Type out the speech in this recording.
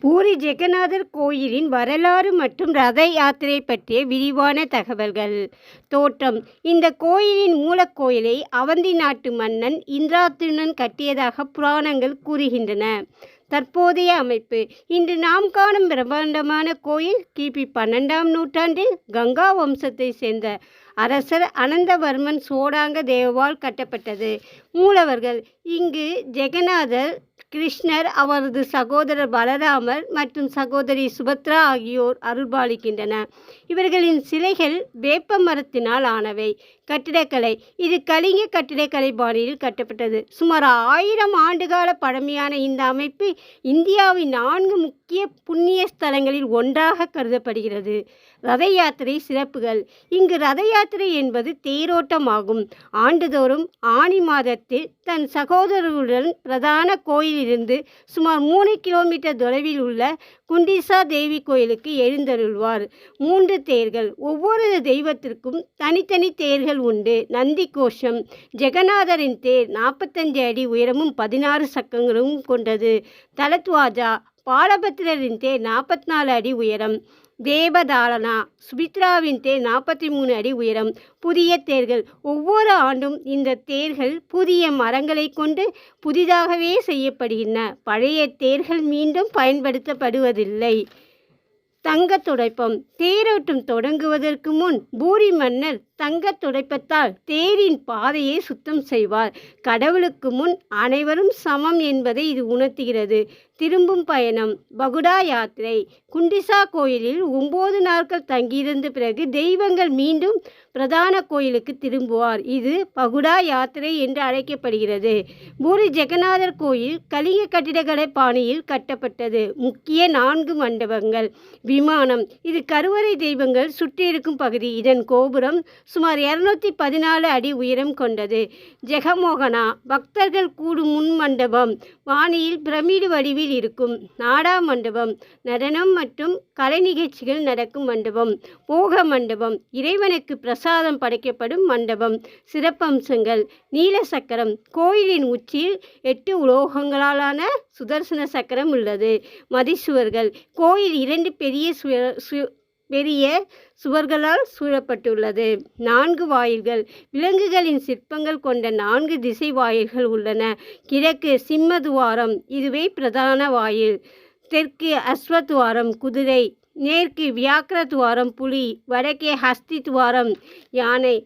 பூரி ஜெகநாதர் கோயிலின் வரலாறு மற்றும் ரத யாத்திரை பற்றிய விரிவான தகவல்கள். தோற்றம்: இந்த கோயிலின் மூலக்கோயிலை அவந்தி நாட்டு மன்னன் இந்திராதுனன் கட்டியதாக புராணங்கள் கூறுகின்றன. தற்போதைய அமைப்பு: இன்று நாம் காணும் பிரம்மாண்டமான கோயில் கிபி 12ஆம் நூற்றாண்டில் கங்கா வம்சத்தை சேர்ந்த அரசர் அனந்தவர்மன் சோடாங்க தேவால் கட்டப்பட்டது. மூலவர்கள்: இங்கு ஜெகநாதர், கிருஷ்ணர், அவரது சகோதரர் பலராமர் மற்றும் சகோதரி சுபத்ரா ஆகியோர் அருள்பாலிக்கின்றனர். இவர்களின் சிலைகள் வேப்ப மரத்தினால் ஆனவை. கட்டிடக்கலை: இது கலிங்க கட்டிடக்கலை பாணியில் கட்டப்பட்டது. சுமார் 1000 ஆண்டுகால பழமையான இந்த அமைப்பு இந்தியாவின் 4 முக்கிய புண்ணிய ஸ்தலங்களில் ஒன்றாக கருதப்படுகிறது. ரத யாத்திரை சிறப்புகள்: இங்கு ரத யாத்திரை என்பது தேரோட்டமாகும். ஆண்டுதோறும் ஆனி மாதத்தில் தன் சகோதரர்களுடன் பிரதான கோயிலிருந்து சுமார் 3 கிலோமீட்டர் தொலைவில் உள்ள குண்டிசா தேவி கோயிலுக்கு எழுந்தருள்வார். 3 தேர்கள்: ஒவ்வொரு தெய்வத்திற்கும் தனித்தனி தேர்கள் உண்டு. நந்தி கோஷம்: ஜெகநாதரின் தேர் 45 அடி உயரமும் 16 சக்கரங்களும் கொண்டது. தலத்வாஜா: பாலபத்திரரின் தேர் 44 அடி உயரம். தேவதாலனா: சுபித்ராவின் தேர் 43 அடி உயரம். புதிய தேர்கள்: ஒவ்வொரு ஆண்டும் இந்த தேர்கள் புதிய மரங்களை கொண்டு புதிதாகவே செய்யப்படுகின்றன. பழைய தேர்கள் மீண்டும் பயன்படுத்தப்படுவதில்லை. தங்க துடைப்பம்: தேரோட்டம் தொடங்குவதற்கு முன் பூரி மன்னர் தங்க துடைப்பத்தால் தேரின் பாதையை சுத்தம் செய்வார். கடவுளுக்கு முன் அனைவரும் சமம் என்பதை இது உணர்த்துகிறது. திரும்பும் பயணம்: பகுடா யாத்திரை: குண்டிசா கோயிலில் 9 நாட்கள் தங்கியிருந்த பிறகு தெய்வங்கள் மீண்டும் பிரதான கோயிலுக்கு திரும்புவார். இது பகுடா யாத்திரை என்று அழைக்கப்படுகிறது. பூரி ஜெகநாதர் கோயில் கலிங்க கட்டிடக்கலை பாணியில் கட்டப்பட்டது. முக்கிய 4 மண்டபங்கள். விமானம்: இது கருவறை தெய்வங்கள் சுற்றியிருக்கும் பகுதி. இதன் கோபுரம் சுமார் 214 அடி உயரம் கொண்டது. ஜெகமோகனா: பக்தர்கள் கூடும் முன் மண்டபம். வானில் பிரமிடு வடிவில் இருக்கும். நாடா மண்டபம்: நடனம் மற்றும் கலை நிகழ்ச்சிகள் நடக்கும் மண்டபம். போக மண்டபம்: இறைவனுக்கு பிரசாதம் படைக்கப்படும் மண்டபம். சிறப்பம்சங்கள்: நீல சக்கரம்: கோயிலின் உச்சியில் 8 உலோகங்களாலான சுதர்சன சக்கரம் உள்ளது. மதிசுவர்கள்: கோயில் 2 பெரிய சுவர்களால் சூழப்பட்டுள்ளது. 4 வாயில்கள்: விலங்குகளின் சிற்பங்கள் கொண்ட 4 திசை வாயில்கள் உள்ளன. கிழக்கு சிம்மதுவாரம்: இதுவே பிரதான வாயில். தெற்கு அஸ்வத்வாரம் குதிரை. மேற்கு வியாக்கிர துவாரம் புலி. வடக்கே ஹஸ்தி துவாரம் யானை.